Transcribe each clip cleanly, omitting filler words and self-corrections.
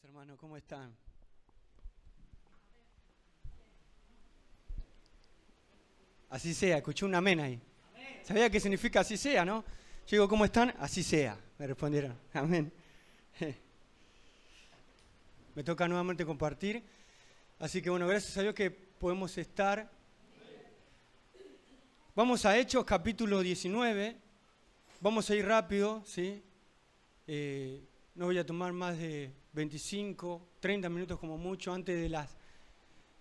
Hermanos, ¿cómo están? Así sea, escuché un amén ahí. ¿Sabía qué significa así sea, no? Yo digo, ¿cómo están? Así sea, me respondieron. Amén. Me toca nuevamente compartir. Así que bueno, gracias a Dios que podemos estar. Vamos a Hechos capítulo 19. Vamos a ir rápido, ¿sí? No voy a tomar más de 25, 30 minutos como mucho. Antes de las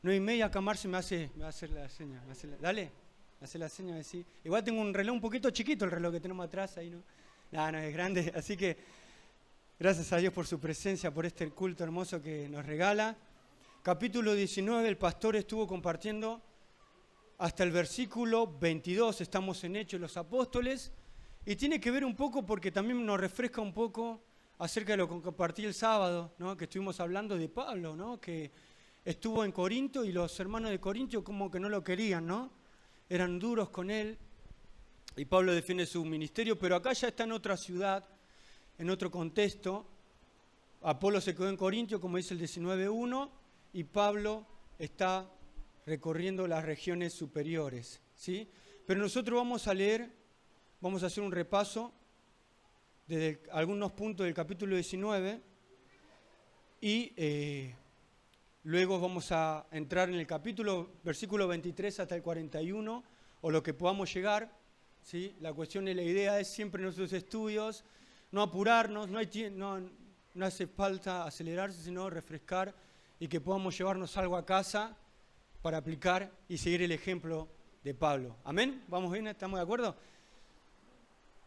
9:30, acá Marce me va a hacer la seña. Dale, me hace la seña de sí. Igual tengo un reloj un poquito chiquito, el reloj que tenemos atrás ahí, ¿no? No, es grande. Así que gracias a Dios por su presencia, por este culto hermoso que nos regala. Capítulo 19, el pastor estuvo compartiendo hasta el versículo 22. Estamos en Hechos de los Apóstoles. Y tiene que ver un poco porque también nos refresca un poco acerca de lo que compartí el sábado, ¿no? Que estuvimos hablando de Pablo, ¿no? Que estuvo en Corinto y los hermanos de Corinto como que no lo querían, ¿no? Eran duros con él y Pablo defiende su ministerio, pero acá ya está en otra ciudad, en otro contexto. Apolo se quedó en Corinto, como dice el 19:1, y Pablo está recorriendo las regiones superiores, ¿sí? Pero nosotros vamos a leer, vamos a hacer un repaso desde algunos puntos del capítulo 19 y luego vamos a entrar en el capítulo, versículo 23 hasta el 41, o lo que podamos llegar, ¿sí? La cuestión y la idea es siempre en nuestros estudios no apurarnos, no hace falta acelerarse, sino refrescar y que podamos llevarnos algo a casa para aplicar y seguir el ejemplo de Pablo. ¿Amén? ¿Vamos bien? ¿Estamos de acuerdo?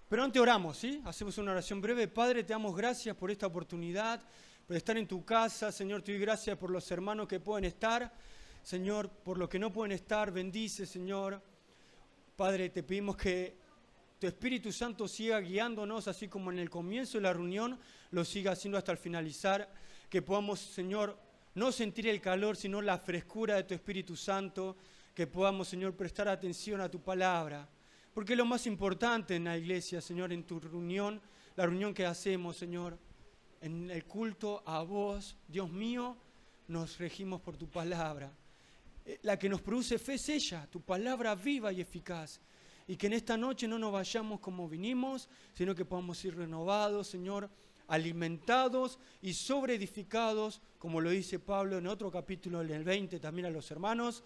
Pero antes oramos, ¿sí? Hacemos una oración breve. Padre, te damos gracias por esta oportunidad, por estar en tu casa. Señor, te doy gracias por los hermanos que pueden estar. Señor, por los que no pueden estar, bendice, Señor. Padre, te pedimos que tu Espíritu Santo siga guiándonos, así como en el comienzo de la reunión lo siga haciendo hasta el finalizar. Que podamos, Señor, no sentir el calor, sino la frescura de tu Espíritu Santo. Que podamos, Señor, prestar atención a tu palabra. Porque es lo más importante en la iglesia, Señor, en tu reunión, la reunión que hacemos, Señor, en el culto a vos, Dios mío, nos regimos por tu palabra. La que nos produce fe es ella, tu palabra viva y eficaz. Y que en esta noche no nos vayamos como vinimos, sino que podamos ir renovados, Señor, alimentados y sobreedificados, como lo dice Pablo en otro capítulo, en el 20, también a los hermanos,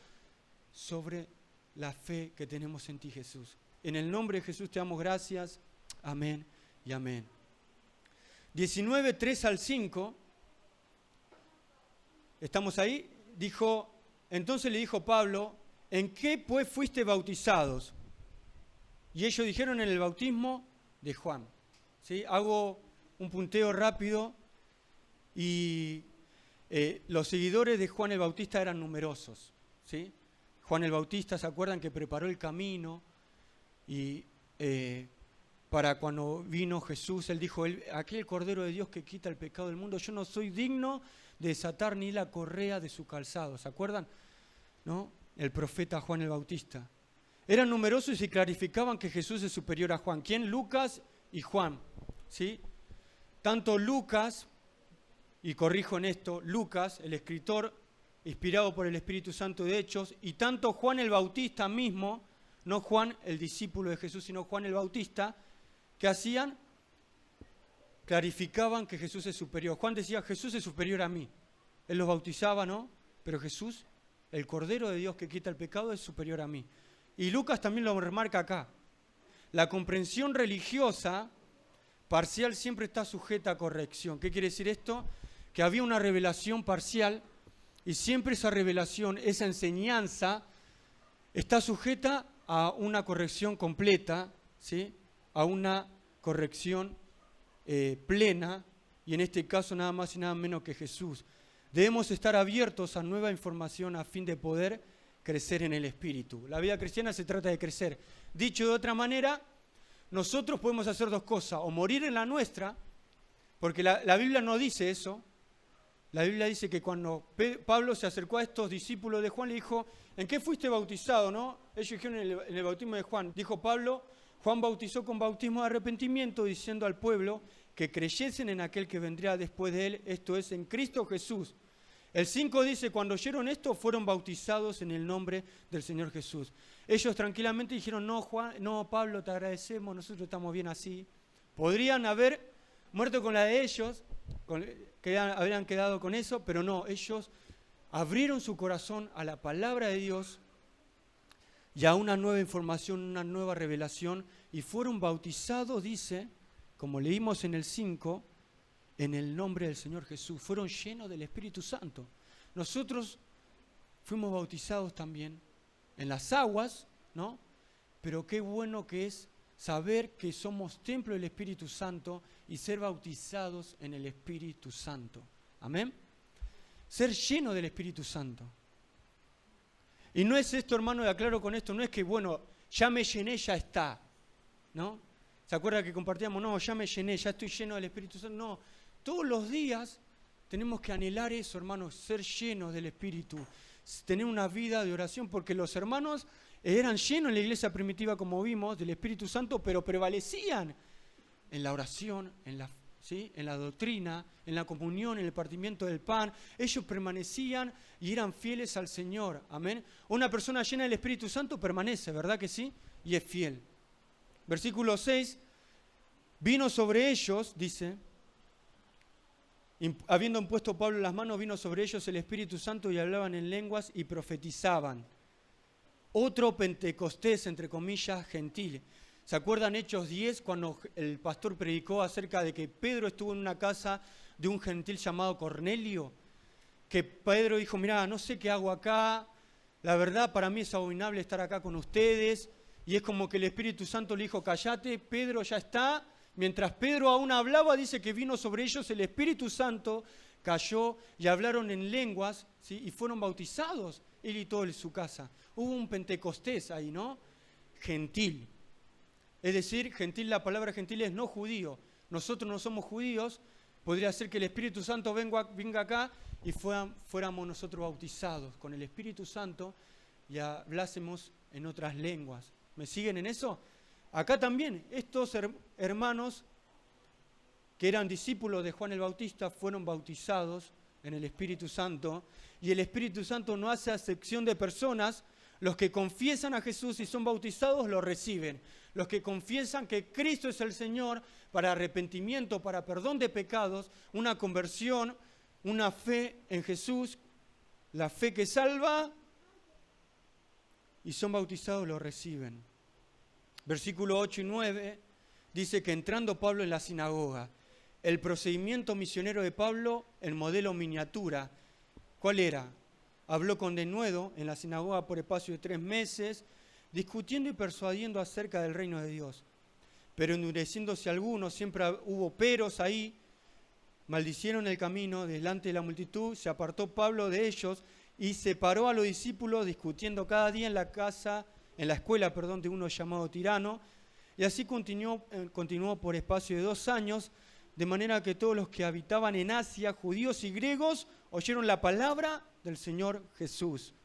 sobre la fe que tenemos en ti, Jesús. En el nombre de Jesús te damos gracias. Amén y amén. 19, 3 al 5. ¿Estamos ahí? Entonces le dijo Pablo, ¿en qué pues fuiste bautizados? Y ellos dijeron en el bautismo de Juan. ¿Sí? Hago un punteo rápido y los seguidores de Juan el Bautista eran numerosos. ¿Sí? Juan el Bautista, ¿se acuerdan que preparó el camino? Y para cuando vino Jesús, él dijo, aquel Cordero de Dios que quita el pecado del mundo, yo no soy digno de desatar ni la correa de su calzado. ¿Se acuerdan? ¿No? El profeta Juan el Bautista. Eran numerosos y clarificaban que Jesús es superior a Juan. ¿Quién? Lucas y Juan. ¿Sí? Tanto Lucas, y corrijo en esto, Lucas, el escritor inspirado por el Espíritu Santo de Hechos, y tanto Juan el Bautista mismo, no Juan el discípulo de Jesús, sino Juan el Bautista, ¿qué hacían? Clarificaban que Jesús es superior. Juan decía, Jesús es superior a mí. Él los bautizaba, ¿no? Pero Jesús, el Cordero de Dios que quita el pecado, es superior a mí. Y Lucas también lo remarca acá. La comprensión religiosa parcial siempre está sujeta a corrección. ¿Qué quiere decir esto? Que había una revelación parcial y siempre esa revelación, esa enseñanza, está sujeta a una corrección completa, ¿sí? A una corrección plena, y en este caso nada más y nada menos que Jesús. Debemos estar abiertos a nueva información a fin de poder crecer en el Espíritu. La vida cristiana se trata de crecer. Dicho de otra manera, nosotros podemos hacer dos cosas, o morir en la nuestra, porque la Biblia no dice eso. La Biblia dice que cuando Pablo se acercó a estos discípulos de Juan, le dijo, ¿en qué fuiste bautizado? ¿No? Ellos dijeron en el bautismo de Juan. Dijo Pablo, Juan bautizó con bautismo de arrepentimiento, diciendo al pueblo que que creyesen en aquel que vendría después de él, esto es, en Cristo Jesús. El 5 dice, cuando oyeron esto, fueron bautizados en el nombre del Señor Jesús. Ellos tranquilamente dijeron, no, Juan, no, Pablo, te agradecemos, nosotros estamos bien así. Podrían haber muerto con la de ellos, habrían quedado con eso, pero no, ellos abrieron su corazón a la palabra de Dios y a una nueva información, una nueva revelación, y fueron bautizados, dice, como leímos en el 5, en el nombre del Señor Jesús. Fueron llenos del Espíritu Santo. Nosotros fuimos bautizados también en las aguas, ¿no? Pero qué bueno que es saber que somos templo del Espíritu Santo y ser bautizados en el Espíritu Santo. Amén. Ser lleno del Espíritu Santo. Y no es esto, hermano, y aclaro con esto, no es que, bueno, ya me llené, ya está, ¿no? ¿Se acuerda que compartíamos? No, ya me llené, ya estoy lleno del Espíritu Santo. No, todos los días tenemos que anhelar eso, hermanos, ser llenos del Espíritu, tener una vida de oración, porque los hermanos eran llenos en la iglesia primitiva, como vimos, del Espíritu Santo, pero prevalecían en la oración, en la doctrina, en la comunión, en el partimiento del pan. Ellos permanecían y eran fieles al Señor. Amén. Una persona llena del Espíritu Santo permanece, ¿verdad que sí? Y es fiel. Versículo 6, vino sobre ellos, dice, habiendo impuesto Pablo las manos, vino sobre ellos el Espíritu Santo y hablaban en lenguas y profetizaban. Otro Pentecostés, entre comillas, gentil. ¿Se acuerdan Hechos 10 cuando el pastor predicó acerca de que Pedro estuvo en una casa de un gentil llamado Cornelio? Que Pedro dijo, mirá, no sé qué hago acá, la verdad para mí es abominable estar acá con ustedes. Y es como que el Espíritu Santo le dijo, cállate, Pedro ya está. Mientras Pedro aún hablaba, dice que vino sobre ellos el Espíritu Santo, cayó y hablaron en lenguas, ¿sí? Y fueron bautizados, él y todo en su casa. Hubo un Pentecostés ahí, ¿no? Gentil. Es decir, gentil, la palabra gentil es no judío. Nosotros no somos judíos, podría ser que el Espíritu Santo venga acá y fuéramos nosotros bautizados con el Espíritu Santo y hablásemos en otras lenguas. ¿Me siguen en eso? Acá también, estos hermanos que eran discípulos de Juan el Bautista fueron bautizados en el Espíritu Santo, y el Espíritu Santo no hace acepción de personas. Los que confiesan a Jesús y son bautizados lo reciben. Los que confiesan que Cristo es el Señor para arrepentimiento, para perdón de pecados, una conversión, una fe en Jesús, la fe que salva, y son bautizados lo reciben. Versículo 8 y 9 dice que entrando Pablo en la sinagoga, el procedimiento misionero de Pablo, el modelo miniatura, ¿cuál era? Habló con denuedo en la sinagoga por espacio de 3 meses, discutiendo y persuadiendo acerca del reino de Dios. Pero endureciéndose algunos, siempre hubo peros ahí, maldicieron el camino delante de la multitud, se apartó Pablo de ellos y separó a los discípulos discutiendo cada día en la escuela de uno llamado Tirano, y así continuó por espacio de 2 años, de manera que todos los que habitaban en Asia, judíos y griegos, oyeron la palabra del Señor Jesús.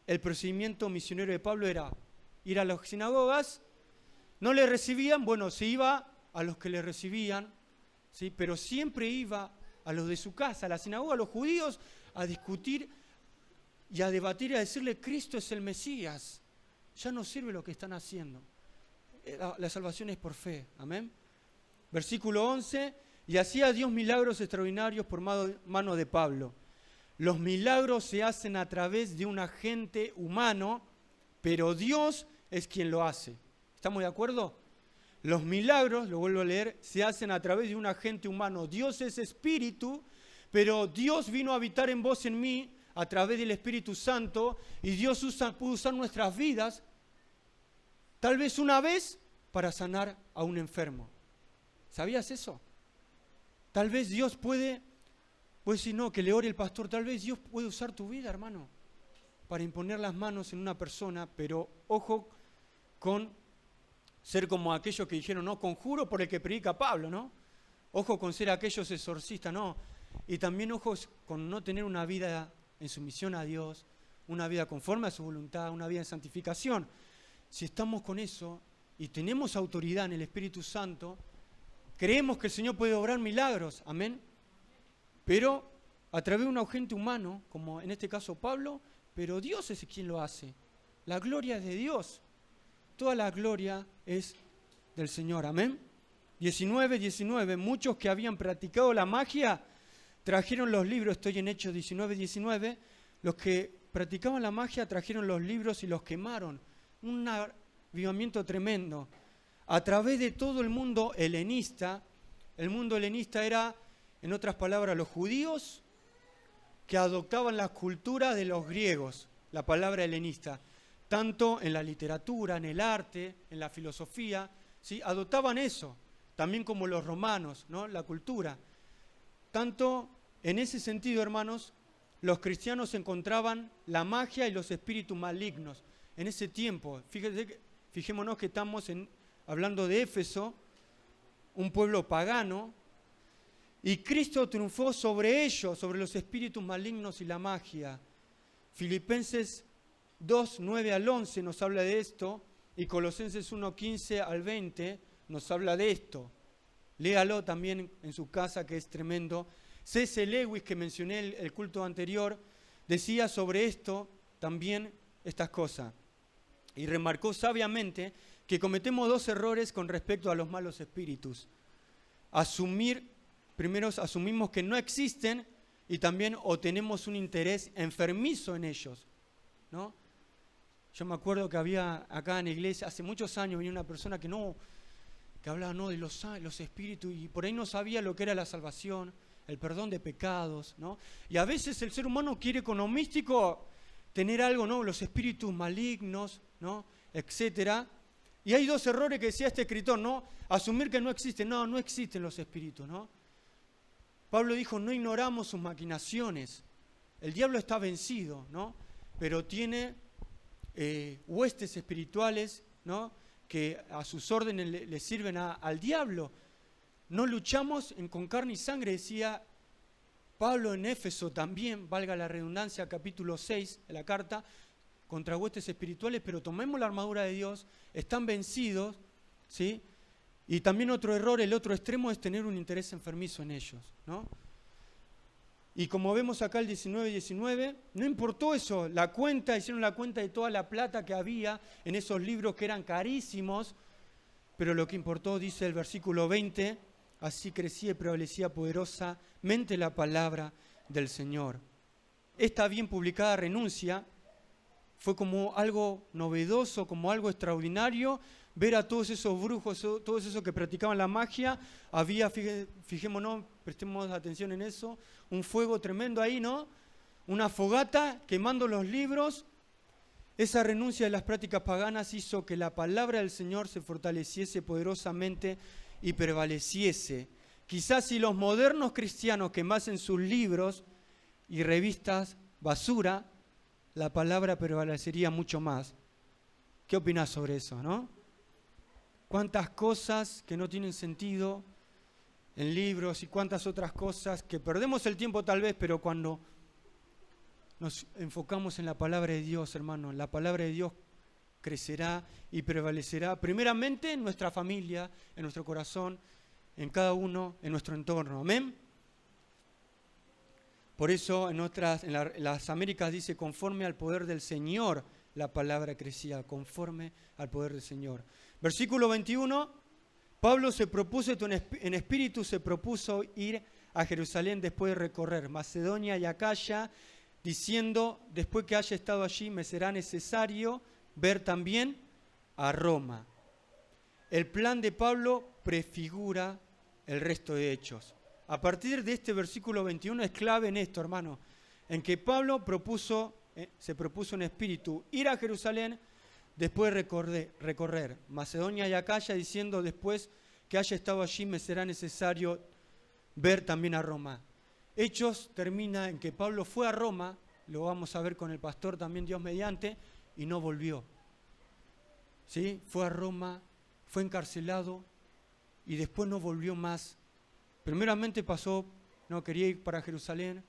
El procedimiento misionero de Pablo era ir a las sinagogas, no le recibían, bueno, se iba a los que le recibían, ¿sí? Pero siempre iba a los de su casa, a la sinagoga, a los judíos, a discutir y a debatir y a decirle, Cristo es el Mesías, ya no sirve lo que están haciendo. La salvación es por fe, amén. Versículo 11, y hacía Dios milagros extraordinarios por mano de Pablo. Los milagros se hacen a través de un agente humano, pero Dios es quien lo hace. ¿Estamos de acuerdo? Los milagros, lo vuelvo a leer, se hacen a través de un agente humano. Dios es espíritu, pero Dios vino a habitar en vos y en mí a través del Espíritu Santo, y Dios puede usar nuestras vidas, tal vez una vez, para sanar a un enfermo. ¿Sabías eso? Tal vez Dios puede decir, no, que le ore el pastor, tal vez Dios puede usar tu vida, hermano, para imponer las manos en una persona, pero ojo con ser como aquellos que dijeron, no, conjuro por el que predica Pablo, ¿no? Ojo con ser aquellos exorcistas, no. Y también ojos con no tener una vida en sumisión a Dios, una vida conforme a su voluntad, una vida en santificación. Si estamos con eso y tenemos autoridad en el Espíritu Santo, creemos que el Señor puede obrar milagros, amén, pero a través de un agente humano, como en este caso Pablo, pero Dios es quien lo hace. La gloria es de Dios. Toda la gloria es del Señor, amén. 19, muchos que habían practicado la magia trajeron los libros, estoy en Hechos 19, los que practicaban la magia trajeron los libros y los quemaron. Un avivamiento tremendo. A través de todo el mundo helenista era, en otras palabras, los judíos que adoptaban la cultura de los griegos, la palabra helenista, tanto en la literatura, en el arte, en la filosofía, ¿sí? Adoptaban eso, también como los romanos, ¿no? La cultura. Tanto en ese sentido, hermanos, los cristianos encontraban la magia y los espíritus malignos. En ese tiempo, fijémonos que estamos hablando de Éfeso, un pueblo pagano, y Cristo triunfó sobre ellos, sobre los espíritus malignos y la magia. Filipenses 2, 9 al 11 nos habla de esto, y Colosenses 1, 15 al 20 nos habla de esto. Léalo también en su casa, que es tremendo. C.S. Lewis, que mencioné el culto anterior, decía sobre esto también estas cosas. Y remarcó sabiamente que cometemos dos errores con respecto a los malos espíritus. Primero asumimos que no existen y también o tenemos un interés enfermizo en ellos, ¿no? Yo me acuerdo que había acá en la iglesia, hace muchos años, venía una persona que hablaba de los espíritus y por ahí no sabía lo que era la salvación, el perdón de pecados, ¿no? Y a veces el ser humano quiere con lo místico tener algo, ¿no? Los espíritus malignos, ¿no? Etcétera. Y hay dos errores que decía este escritor, ¿no? Asumir que no existen. No existen los espíritus, ¿no? Pablo dijo, no ignoramos sus maquinaciones. El diablo está vencido, ¿no? Pero tiene huestes espirituales, ¿no? Que a sus órdenes le sirven al diablo. No luchamos con carne y sangre, decía Pablo en Éfeso también, valga la redundancia, capítulo 6 de la carta, contra huestes espirituales, pero tomemos la armadura de Dios, están vencidos, ¿sí? Y también otro error, el otro extremo es tener un interés enfermizo en ellos, ¿no? Y como vemos acá el 19, no importó eso, hicieron la cuenta de toda la plata que había en esos libros que eran carísimos, pero lo que importó, dice el versículo 20, así crecía y prevalecía poderosamente la palabra del Señor. Esta bien publicada renuncia fue como algo novedoso, como algo extraordinario, ver a todos esos brujos, todos esos que practicaban la magia. Había, fijémonos, prestemos atención en eso, un fuego tremendo ahí, ¿no? Una fogata quemando los libros. Esa renuncia de las prácticas paganas hizo que la palabra del Señor se fortaleciese poderosamente y prevaleciese. Quizás si los modernos cristianos quemasen sus libros y revistas basura, la palabra prevalecería mucho más. ¿Qué opinas sobre eso, no? Cuántas cosas que no tienen sentido en libros y cuántas otras cosas que perdemos el tiempo tal vez, pero cuando nos enfocamos en la palabra de Dios, hermano, la palabra de Dios crecerá y prevalecerá primeramente en nuestra familia, en nuestro corazón, en cada uno, en nuestro entorno. Amén. Por eso en las Américas dice, conforme al poder del Señor, la palabra crecía, conforme al poder del Señor. Versículo 21, Pablo en espíritu se propuso ir a Jerusalén después de recorrer Macedonia y Acaya, diciendo, después que haya estado allí, me será necesario ver también a Roma. El plan de Pablo prefigura el resto de hechos. A partir de este versículo 21 es clave en esto, hermano, en que Pablo se propuso en espíritu ir a Jerusalén después de recorrer Macedonia y Acaya, diciendo después que haya estado allí me será necesario ver también a Roma. Hechos termina en que Pablo fue a Roma, lo vamos a ver con el pastor también Dios mediante, y no volvió. ¿Sí? Fue a Roma, fue encarcelado y después no volvió más. Primeramente quería ir para Jerusalén,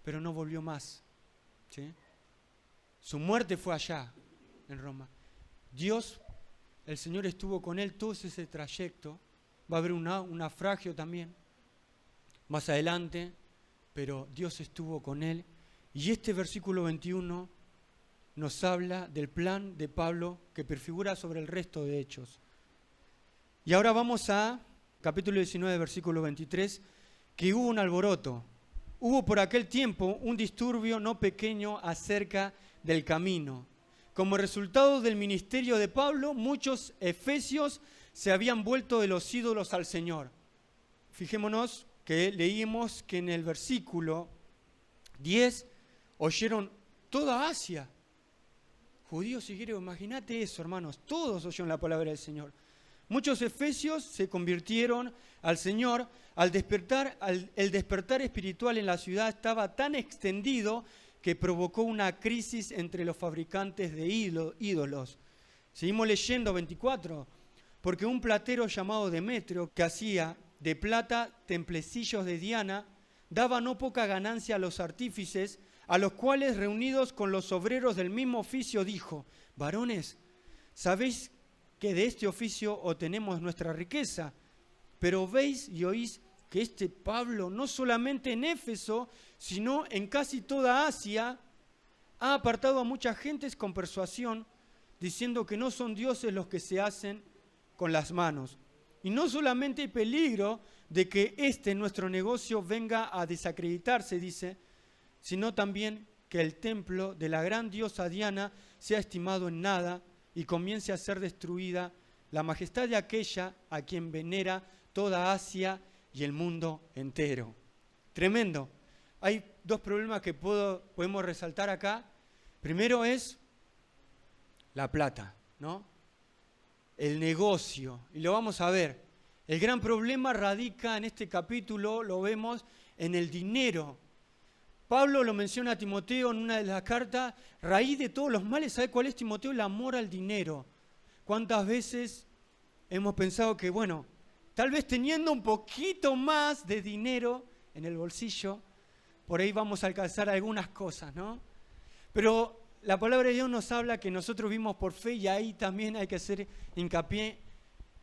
pero no volvió más. ¿Sí? Su muerte fue allá, en Roma. El Señor estuvo con él todo ese trayecto, va a haber un naufragio también, más adelante, pero Dios estuvo con él. Y este versículo 21 nos habla del plan de Pablo que prefigura sobre el resto de hechos. Y ahora vamos a capítulo 19, versículo 23, que hubo un alboroto. Hubo por aquel tiempo un disturbio no pequeño acerca del camino. Como resultado del ministerio de Pablo, muchos efesios se habían vuelto de los ídolos al Señor. Fijémonos que leímos que en el versículo 10 oyeron toda Asia, judíos y griegos. Imagínate eso, hermanos, todos oyeron la palabra del Señor. Muchos efesios se convirtieron al Señor. El despertar espiritual en la ciudad estaba tan extendido que provocó una crisis entre los fabricantes de ídolos. Seguimos leyendo 24, porque un platero llamado Demetrio, que hacía de plata templecillos de Diana, daba no poca ganancia a los artífices, a los cuales, reunidos con los obreros del mismo oficio, dijo: varones, ¿sabéis que de este oficio obtenemos nuestra riqueza? Pero veis y oís que este Pablo, no solamente en Éfeso, sino en casi toda Asia, ha apartado a muchas gentes con persuasión, diciendo que no son dioses los que se hacen con las manos. Y no solamente hay peligro de que nuestro negocio venga a desacreditarse, dice, sino también que el templo de la gran diosa Diana sea estimado en nada y comience a ser destruida la majestad de aquella a quien venera toda Asia y el mundo entero. Tremendo. Hay dos problemas que podemos resaltar acá. Primero es la plata, ¿no? El negocio, y lo vamos a ver. El gran problema radica en este capítulo, lo vemos, en el dinero. Pablo lo menciona a Timoteo en una de las cartas: raíz de todos los males, ¿sabe cuál es, Timoteo? El amor al dinero. ¿Cuántas veces hemos pensado que, bueno, tal vez teniendo un poquito más de dinero en el bolsillo, por ahí vamos a alcanzar algunas cosas, ¿no? Pero la palabra de Dios nos habla que nosotros vivimos por fe, y ahí también hay que hacer hincapié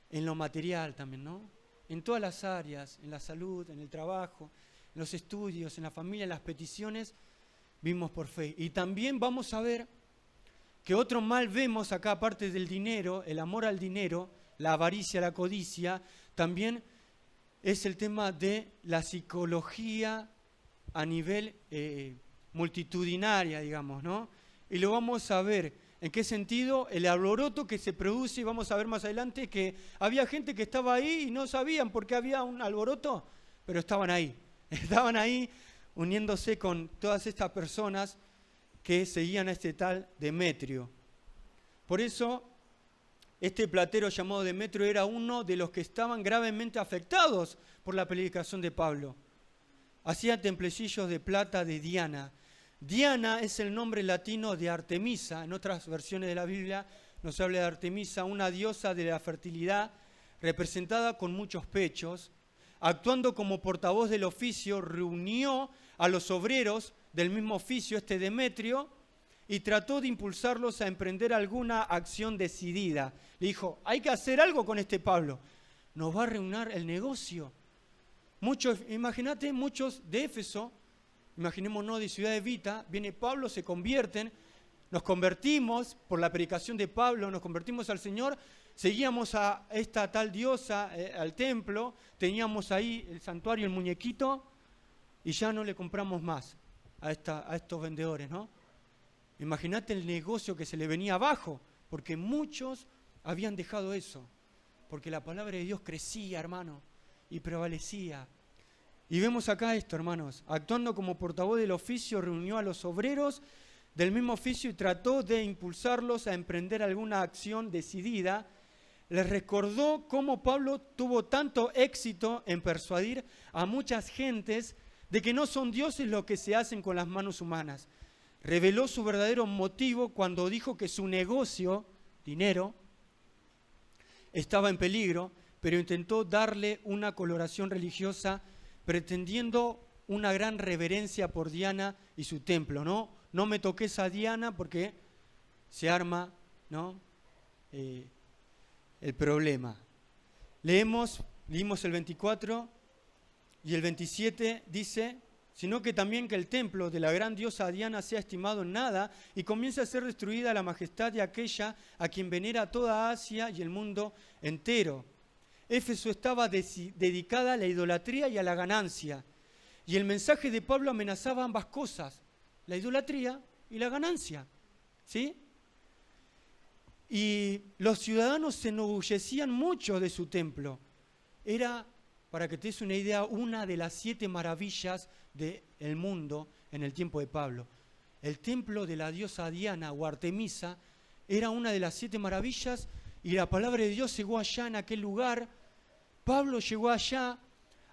en lo material también, ¿no? En todas las áreas, en la salud, en el trabajo, en los estudios, en la familia, en las peticiones, vivimos por fe. Y también vamos a ver que otro mal vemos acá, aparte del dinero, el amor al dinero, la avaricia, la codicia, también es el tema de la psicología a nivel multitudinaria, digamos, ¿no? Y lo vamos a ver. ¿En qué sentido? El alboroto que se produce, y vamos a ver más adelante que había gente que estaba ahí y no sabían por qué había un alboroto, pero estaban ahí uniéndose con todas estas personas que seguían a este tal Demetrio. Por eso, este platero llamado Demetrio era uno de los que estaban gravemente afectados por la predicación de Pablo. Hacía templecillos de plata de Diana. Diana es el nombre latino de Artemisa. En otras versiones de la Biblia nos habla de Artemisa, una diosa de la fertilidad, representada con muchos pechos. Actuando como portavoz del oficio, reunió a los obreros del mismo oficio, este Demetrio, y trató de impulsarlos a emprender alguna acción decidida. Le dijo: hay que hacer algo con este Pablo, nos va a arruinar el negocio. Imagínate, muchos de Éfeso, imaginémonos de Ciudad Evita, viene Pablo, se convierten, nos convertimos por la predicación de Pablo, nos convertimos al Señor, seguíamos a esta tal diosa, al templo, teníamos ahí el santuario, el muñequito, y ya no le compramos más a estos vendedores, ¿no? Imagínate el negocio que se le venía abajo, porque muchos habían dejado eso, porque la palabra de Dios crecía, hermano, y prevalecía. Y vemos acá esto, hermanos: actuando como portavoz del oficio, reunió a los obreros del mismo oficio y trató de impulsarlos a emprender alguna acción decidida. Les recordó cómo Pablo tuvo tanto éxito en persuadir a muchas gentes de que no son dioses los que se hacen con las manos humanas. Reveló su verdadero motivo cuando dijo que su negocio, dinero, estaba en peligro, pero intentó darle una coloración religiosa, pretendiendo una gran reverencia por Diana y su templo, ¿no? No me toques a Diana porque se arma, ¿no? El problema. Leemos leímos el 24 y el 27 dice, sino que también que el templo de la gran diosa Diana sea estimado en nada y comience a ser destruida la majestad de aquella a quien venera toda Asia y el mundo entero. Éfeso estaba dedicada a la idolatría y a la ganancia. Y el mensaje de Pablo amenazaba ambas cosas, la idolatría y la ganancia. ¿Sí? Y los ciudadanos se enorgullecían mucho de su templo. Era, para que te des una idea, una de las 7 maravillas del mundo en el tiempo de Pablo. El templo de la diosa Diana o Artemisa era una de las 7 maravillas y la palabra de Dios llegó allá en aquel lugar. Pablo llegó allá,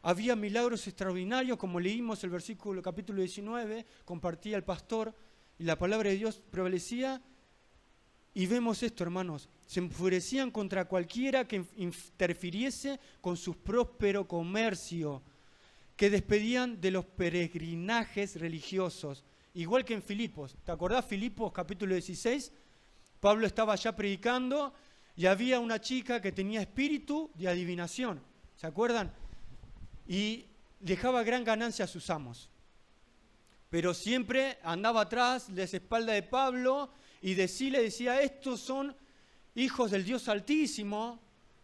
había milagros extraordinarios, como leímos el versículo, capítulo 19, compartía el pastor y la palabra de Dios prevalecía. Y vemos esto, hermanos, se enfurecían contra cualquiera que interfiriese con su próspero comercio, que despedían de los peregrinajes religiosos, igual que en Filipos. ¿Te acordás, Filipos, capítulo 16? Pablo estaba allá predicando y había una chica que tenía espíritu de adivinación, ¿se acuerdan? Y dejaba gran ganancia a sus amos. Pero siempre andaba atrás, de la espalda de Pablo, y le decía, estos son hijos del Dios Altísimo,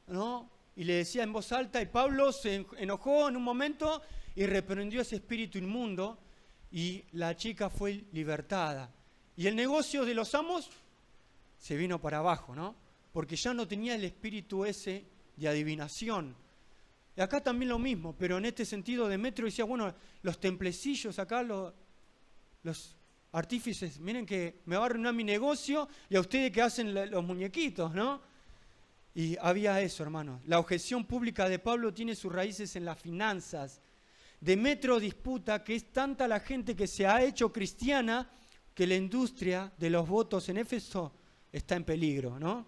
¿no? Y le decía en voz alta, y Pablo se enojó en un momento y reprendió ese espíritu inmundo, y la chica fue libertada. Y el negocio de los amos se vino para abajo, ¿no? Porque ya no tenía el espíritu ese de adivinación. Y acá también lo mismo, pero en este sentido Demetrio decía, bueno, los templecillos acá, los artífices, miren que me va a arruinar mi negocio y a ustedes que hacen los muñequitos, ¿no? Y había eso, hermanos. La objeción pública de Pablo tiene sus raíces en las finanzas. Demetrio disputa que es tanta la gente que se ha hecho cristiana que la industria de los votos en Éfeso está en peligro, ¿no?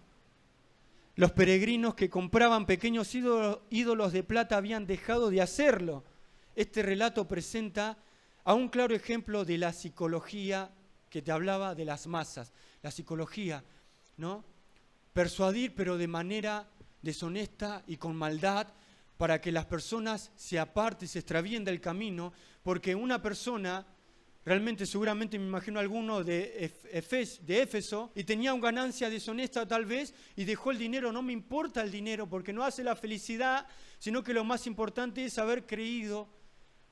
Los peregrinos que compraban pequeños ídolos de plata habían dejado de hacerlo. Este relato presenta a un claro ejemplo de la psicología que te hablaba de las masas. La psicología, ¿no? Persuadir, pero de manera deshonesta y con maldad, para que las personas se aparten, se extravíen del camino, porque una persona, realmente seguramente me imagino alguno de Éfeso, y tenía una ganancia deshonesta tal vez, y dejó el dinero. No me importa el dinero, porque no hace la felicidad, sino que lo más importante es haber creído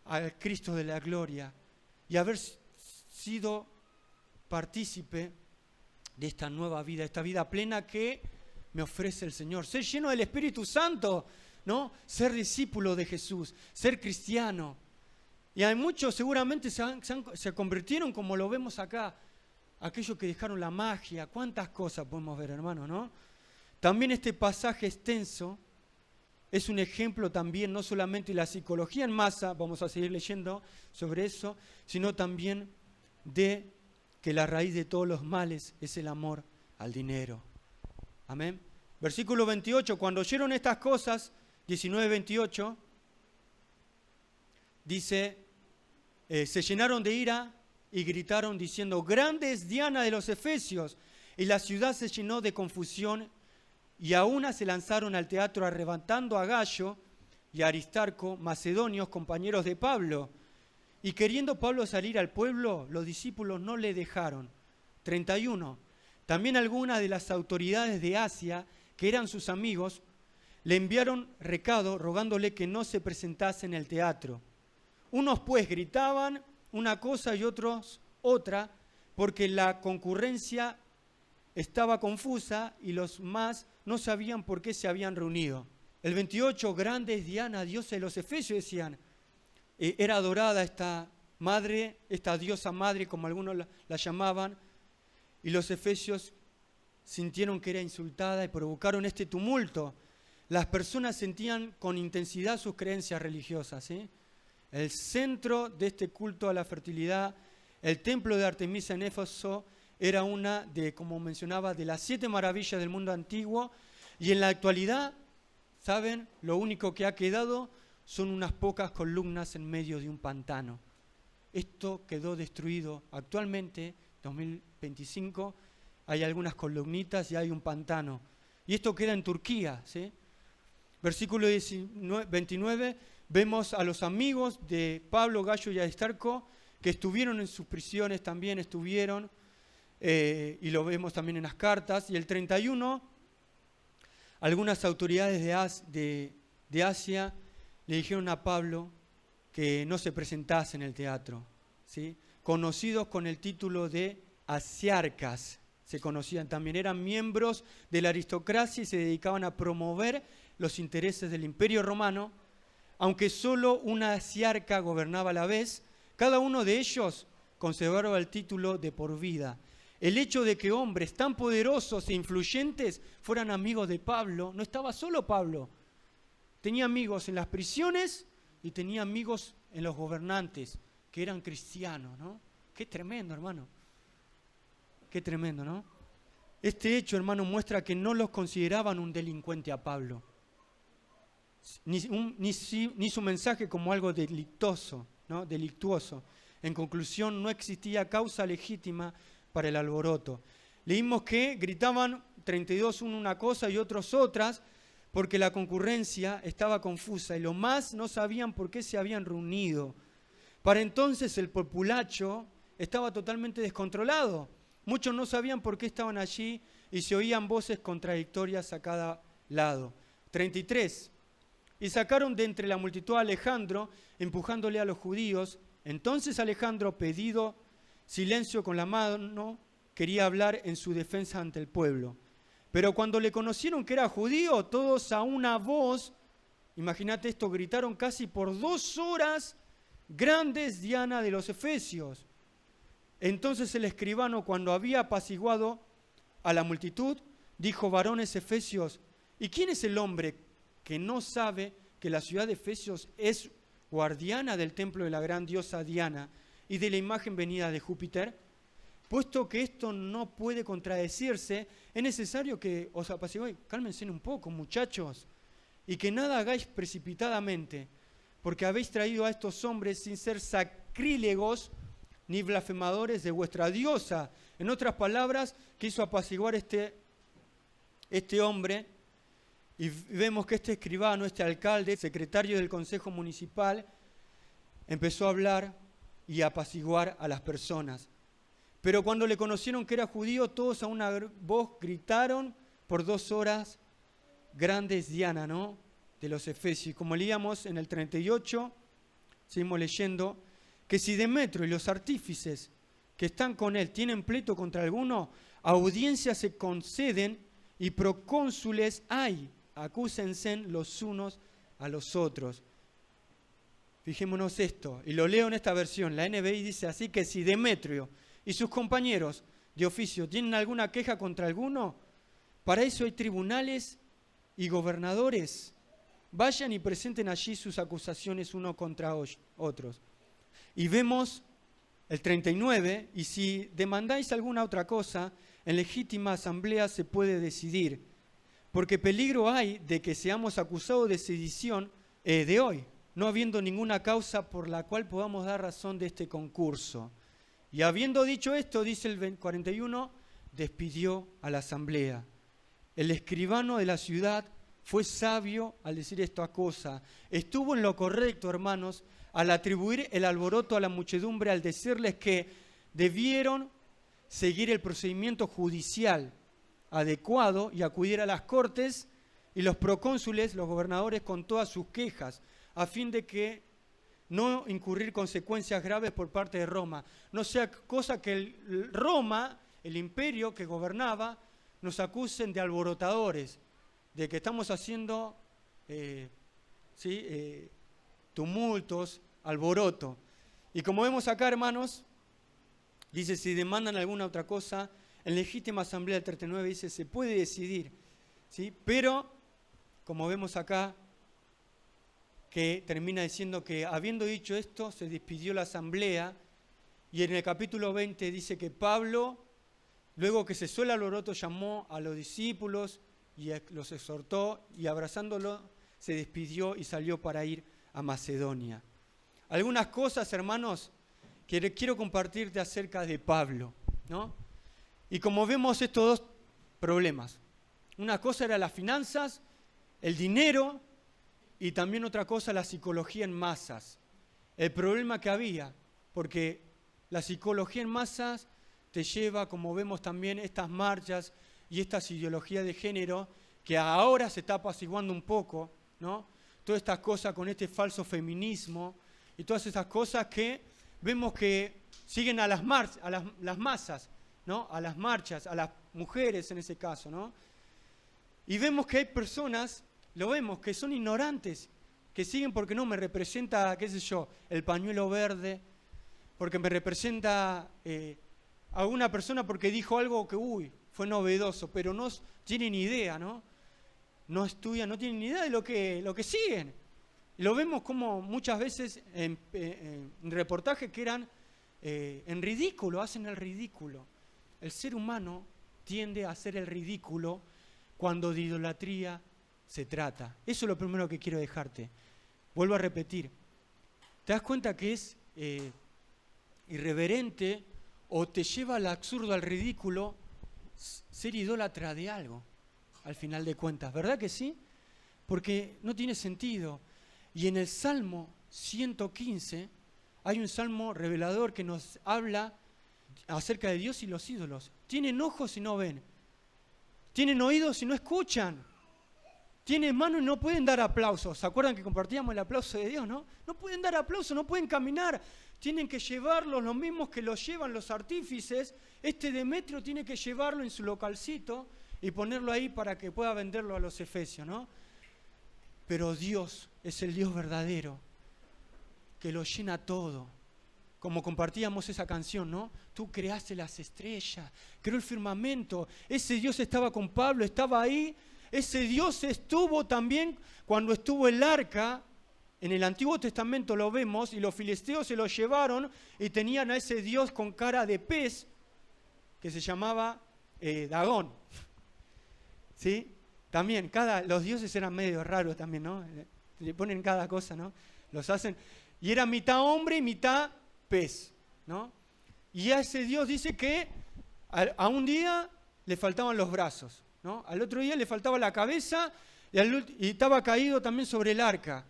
al Cristo de la gloria y haber sido partícipe de esta nueva vida, esta vida plena que me ofrece el Señor. Ser lleno del Espíritu Santo, ¿no? Ser discípulo de Jesús, ser cristiano. Y hay muchos seguramente se convirtieron, como lo vemos acá, aquellos que dejaron la magia. Cuántas cosas podemos ver, hermano, ¿no? También este pasaje extenso es un ejemplo también, no solamente de la psicología en masa, vamos a seguir leyendo sobre eso, sino también de que la raíz de todos los males es el amor al dinero. Amén. Versículo 28, cuando oyeron estas cosas, 19-28, dice, se llenaron de ira y gritaron diciendo, grande es Diana de los Efesios, y la ciudad se llenó de confusión, y a una se lanzaron al teatro arrebatando a Gallo y a Aristarco, macedonios, compañeros de Pablo. Y queriendo Pablo salir al pueblo, los discípulos no le dejaron. 31. También algunas de las autoridades de Asia, que eran sus amigos, le enviaron recado rogándole que no se presentase en el teatro. Unos pues gritaban una cosa y otros otra, porque la concurrencia estaba confusa y los más no sabían por qué se habían reunido. El 28, grande es Diana, diosa de los Efesios, decían. Era adorada esta madre, esta diosa madre, como algunos la llamaban, y los efesios sintieron que era insultada y provocaron este tumulto. Las personas sentían con intensidad sus creencias religiosas, ¿sí? El centro de este culto a la fertilidad, el templo de Artemisa en Éfeso, era una de, como mencionaba, de las 7 maravillas del mundo antiguo, y en la actualidad, ¿saben? Lo único que ha quedado son unas pocas columnas en medio de un pantano. Esto quedó destruido. Actualmente, 2025, hay algunas columnitas y hay un pantano. Y esto queda en Turquía, ¿sí? versículo 29, vemos a los amigos de Pablo, Gayo y Aristarco, que estuvieron en sus prisiones, también estuvieron, y lo vemos también en las cartas. Y el 31, algunas autoridades de Asia le dijeron a Pablo que no se presentase en el teatro, ¿sí? Conocidos con el título de asiarcas, se conocían también, eran miembros de la aristocracia y se dedicaban a promover los intereses del Imperio Romano. Aunque solo una asiarca gobernaba a la vez, cada uno de ellos conservaba el título de por vida. El hecho de que hombres tan poderosos e influyentes fueran amigos de Pablo, no estaba solo Pablo, tenía amigos en las prisiones y tenía amigos en los gobernantes, que eran cristianos, ¿no? Qué tremendo, hermano. Qué tremendo, ¿no? Este hecho, hermano, muestra que no los consideraban un delincuente a Pablo, ni su mensaje como algo delictuoso, ¿no? Delictuoso. En conclusión, no existía causa legítima para el alboroto. Leímos que gritaban 32 uno una cosa y otros otras, porque la concurrencia estaba confusa y los más no sabían por qué se habían reunido. Para entonces el populacho estaba totalmente descontrolado. Muchos no sabían por qué estaban allí y se oían voces contradictorias a cada lado. 33. Y sacaron de entre la multitud a Alejandro, empujándole a los judíos. Entonces Alejandro, pedido silencio con la mano, quería hablar en su defensa ante el pueblo. Pero cuando le conocieron que era judío, todos a una voz, imagínate esto, gritaron casi por 2 horas, grandes Diana de los Efesios. Entonces el escribano, cuando había apaciguado a la multitud, dijo: varones efesios, ¿y quién es el hombre que no sabe que la ciudad de Efesios es guardiana del templo de la gran diosa Diana y de la imagen venida de Júpiter? Puesto que esto no puede contradecirse, es necesario que os apaciguéis. Cálmense un poco, muchachos, y que nada hagáis precipitadamente, porque habéis traído a estos hombres sin ser sacrílegos ni blasfemadores de vuestra diosa. En otras palabras, quiso apaciguar este hombre, y vemos que este escribano, este alcalde, secretario del Consejo Municipal, empezó a hablar y a apaciguar a las personas. Pero cuando le conocieron que era judío, todos a una voz gritaron por 2 horas, grandes Diana, ¿no?, de los Efesios. Como leíamos en el 38, seguimos leyendo, que si Demetrio y los artífices que están con él tienen pleito contra alguno, audiencias se conceden y procónsules hay, acúsense los unos a los otros. Fijémonos esto, y lo leo en esta versión, la NBI dice así: que si Demetrio y sus compañeros de oficio tienen alguna queja contra alguno, para eso hay tribunales y gobernadores. Vayan y presenten allí sus acusaciones uno contra otros. Y vemos el 39, y si demandáis alguna otra cosa, en legítima asamblea se puede decidir, porque peligro hay de que seamos acusados de sedición de hoy, no habiendo ninguna causa por la cual podamos dar razón de este concurso. Y habiendo dicho esto, dice el 41, despidió a la asamblea. El escribano de la ciudad fue sabio al decir esta cosa. Estuvo en lo correcto, hermanos, al atribuir el alboroto a la muchedumbre, al decirles que debieron seguir el procedimiento judicial adecuado y acudir a las cortes y los procónsules, los gobernadores, con todas sus quejas, a fin de que no incurrir consecuencias graves por parte de Roma. No sea cosa que Roma, el imperio que gobernaba, nos acusen de alborotadores, de que estamos haciendo tumultos, alboroto. Y como vemos acá, hermanos, dice, si demandan alguna otra cosa, en legítima asamblea del 39 dice, se puede decidir, ¿sí? Pero, como vemos acá, que termina diciendo que habiendo dicho esto, se despidió la asamblea, y en el capítulo 20 dice que Pablo, luego que cesó el alboroto, llamó a los discípulos y los exhortó, y abrazándolo se despidió y salió para ir a Macedonia. Algunas cosas, hermanos, que quiero compartirte acerca de Pablo, ¿no? Y como vemos estos 2 problemas, una cosa era las finanzas, el dinero, Y también otra cosa, la psicología en masas. El problema que había, porque la psicología en masas te lleva, como vemos también, estas marchas y estas ideologías de género, que ahora se está apaciguando un poco, ¿no? Todas estas cosas con este falso feminismo y todas esas cosas que vemos que siguen a las masas, ¿no? A las marchas, a las mujeres en ese caso, ¿no? Y vemos que hay personas, lo vemos, que son ignorantes, que siguen porque no me representa, qué sé yo, el pañuelo verde, porque me representa a una persona porque dijo algo que, fue novedoso, pero no tienen idea, ¿no? No estudian, no tienen ni idea de lo que siguen. Y lo vemos como muchas veces en reportajes que eran en ridículo, hacen el ridículo. El ser humano tiende a hacer el ridículo cuando de idolatría se trata. Eso es lo primero que quiero dejarte. Vuelvo a repetir. ¿Te das cuenta que es irreverente o te lleva al absurdo, al ridículo, ser idólatra de algo, al final de cuentas? ¿Verdad que sí? Porque no tiene sentido. Y en el Salmo 115 hay un salmo revelador que nos habla acerca de Dios y los ídolos. Tienen ojos y no ven. Tienen oídos y no escuchan. Tienen manos y no pueden dar aplausos. ¿Se acuerdan que compartíamos el aplauso de Dios, no? No pueden dar aplausos, no pueden caminar. Tienen que llevarlos los mismos que los llevan los artífices. Este Demetrio tiene que llevarlo en su localcito y ponerlo ahí para que pueda venderlo a los efesios, ¿no? Pero Dios es el Dios verdadero, que lo llena todo. Como compartíamos esa canción, ¿no? Tú creaste las estrellas, creó el firmamento. Ese Dios estaba con Pablo, estaba ahí. Ese Dios estuvo también cuando estuvo el arca. En el Antiguo Testamento lo vemos, y los filisteos se lo llevaron y tenían a ese Dios con cara de pez que se llamaba Dagón. ¿Sí? También, los dioses eran medio raros también, ¿no? Le ponen cada cosa, ¿no? Los hacen. Y era mitad hombre y mitad pez, ¿no? Y a ese Dios dice que a un día le faltaban los brazos, ¿no? Al otro día le faltaba la cabeza y estaba caído también sobre el arca.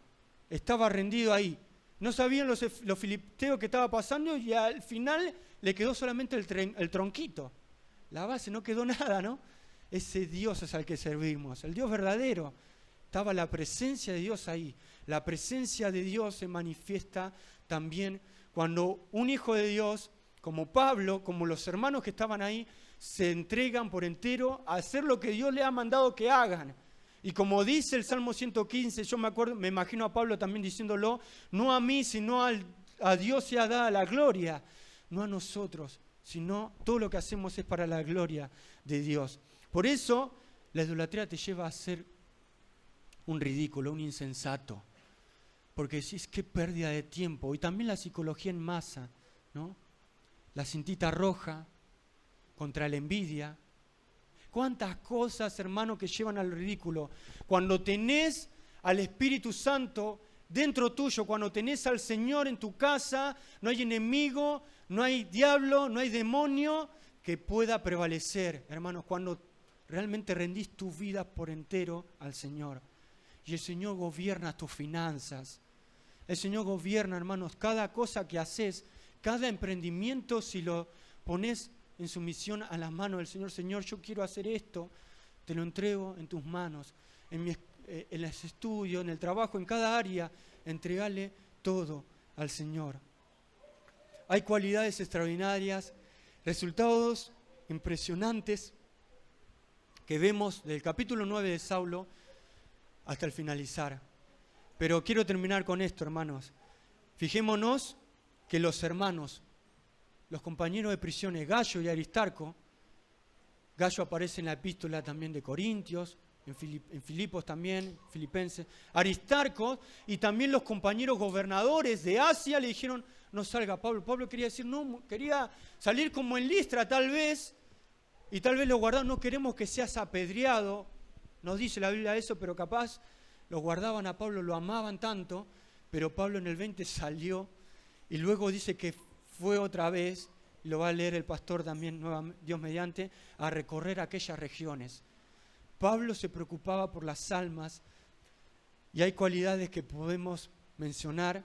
Estaba rendido ahí. No sabían los filisteos qué estaba pasando y al final le quedó solamente el tronquito. La base, no quedó nada, ¿no? Ese Dios es al que servimos, el Dios verdadero. Estaba la presencia de Dios ahí. La presencia de Dios se manifiesta también cuando un hijo de Dios, como Pablo, como los hermanos que estaban ahí, se entregan por entero a hacer lo que Dios le ha mandado que hagan. Y como dice el Salmo 115, yo me imagino a Pablo también diciéndolo, no a mí, sino a Dios sea dada la gloria, no a nosotros, sino todo lo que hacemos es para la gloria de Dios. Por eso la idolatría te lleva a ser un ridículo, un insensato, porque decís, qué pérdida de tiempo. Y también la psicología en masa, ¿no? La cintita roja contra la envidia. ¿Cuántas cosas, hermano, que llevan al ridículo? Cuando tenés al Espíritu Santo dentro tuyo, cuando tenés al Señor en tu casa, no hay enemigo, no hay diablo, no hay demonio que pueda prevalecer, hermanos, cuando realmente rendís tu vida por entero al Señor. Y el Señor gobierna tus finanzas. El Señor gobierna, hermanos, cada cosa que haces, cada emprendimiento, si lo pones en sumisión a las manos del Señor. Señor, yo quiero hacer esto, te lo entrego en tus manos, en los estudios, en el trabajo, en cada área, entregale todo al Señor. Hay cualidades extraordinarias, resultados impresionantes que vemos del capítulo 9 de Saulo hasta el finalizar. Pero quiero terminar con esto, hermanos. Fijémonos que los hermanos, los compañeros de prisiones, Gallo y Aristarco, Gallo aparece en la epístola también de Corintios, en Filipos también, Filipenses, Aristarco y también los compañeros gobernadores de Asia le dijeron, no salga Pablo. Pablo quería decir, no, quería salir como en Listra tal vez, y tal vez lo guardaron, no queremos que seas apedreado, nos dice la Biblia eso, pero capaz lo guardaban a Pablo, lo amaban tanto, pero Pablo en el 20 salió y luego dice que fue otra vez, lo va a leer el pastor también, Dios mediante, a recorrer aquellas regiones. Pablo se preocupaba por las almas Y hay cualidades que podemos mencionar,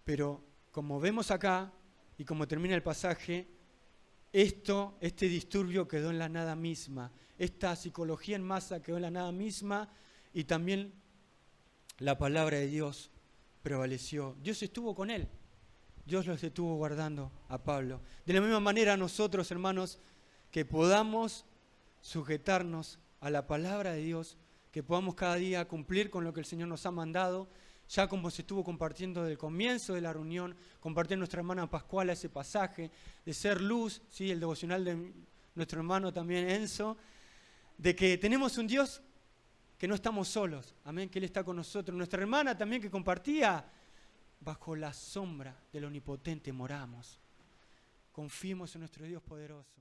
pero como vemos acá y como termina el pasaje, este disturbio quedó en la nada misma. Esta psicología en masa quedó en la nada misma y también la palabra de Dios prevaleció. Dios estuvo con él. Dios los estuvo guardando a Pablo. De la misma manera nosotros, hermanos, que podamos sujetarnos a la palabra de Dios, que podamos cada día cumplir con lo que el Señor nos ha mandado, ya como se estuvo compartiendo desde el comienzo de la reunión, compartir nuestra hermana Pascuala ese pasaje de ser luz, ¿sí? El devocional de nuestro hermano también Enzo, de que tenemos un Dios que no estamos solos, amén, que Él está con nosotros. Nuestra hermana también que compartía, bajo la sombra del Omnipotente moramos. Confiemos en nuestro Dios poderoso.